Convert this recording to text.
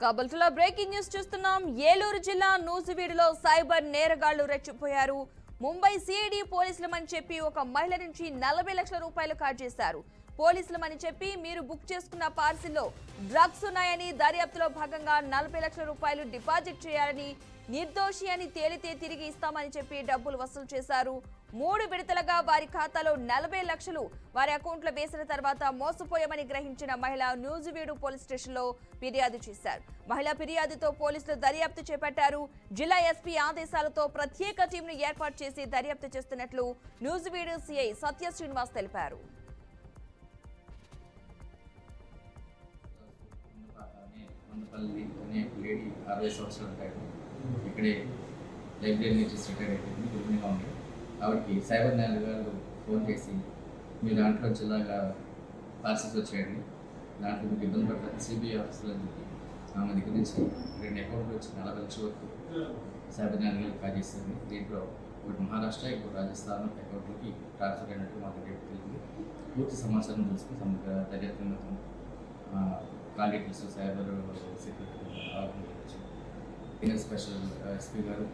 కాబల్తుల breaking news చూస్తున్నాం. ఏలూరు జిల్లా నూజివీడులో సైబర్ నేరగాళ్లు రెచ్చిపోయారు. ముంబై సిఐడి పోలీసులమని చెప్పి ఒక మహిళ నుంచి 40 లక్షల రూపాయలు కాజేశారు. పోలీసులమని చెప్పి మీరు బుక్ చేసుకున్న పార్సిల్లో డ్రగ్స్ ఉన్నాయని, దర్యాప్తులో భాగంగా 40 లక్షల రూపాయలు డిపాజిట్ చేయాలని, నిర్దోషి అని తేలితే తిరిగి ఇస్తామని చెప్పి డబ్బులు వసూలు చేశారు. 3 విడతలుగా వారి ఖాతాలో 40 లక్షలు వారి అకౌంట్లో వేసిన తర్వాత మోసపోయామని గ్రహించిన మహిళ నూజివీడు పోలీస్ స్టేషన్లో ఫిర్యాదు చేశారు. మహిళా ఫిర్యాదుతో పోలీసులు దర్యాప్తు చేపట్టారు. జిల్లా ఎస్పీ ఆదేశాలతో ప్రత్యేక టీంను ఏర్పాటు చేసి దర్యాప్తు చేస్తున్నట్లు నూజివీడు సిఐ సత్య శ్రీనివాస్ తెలిపారు. ఇక్కడే లైబ్రరీ నుంచి రిటైర్ అయిపోయింది, గుర్తుగా ఉంది. ఆవిడకి సైబర్ నేరగాళ్ళు ఫోన్ చేసి మీ దాంట్లో జిల్లాగా పార్సల్స్ వచ్చాయండి, దాంట్లో మీకు ఇబ్బంది పడతారు సిబిఐ ఆఫీసులో అని చెప్పి ఆమె దగ్గర నుంచి 2 అకౌంట్లు వచ్చి 40 లక్షల వరకు సైబర్ నేరగాళ్ళు కాజేస్తుంది. దీంట్లో ఒకటి మహారాష్ట్ర, ఇంకోటి రాజస్థాన్ అకౌంట్లకి ట్రాన్స్ఫర్ అయినట్టు మా దగ్గర తెలిసింది. పూర్తి సమాచారం తెలుసుకుని సమగ్ర దర్యాప్తు call details cyber security special SP గారు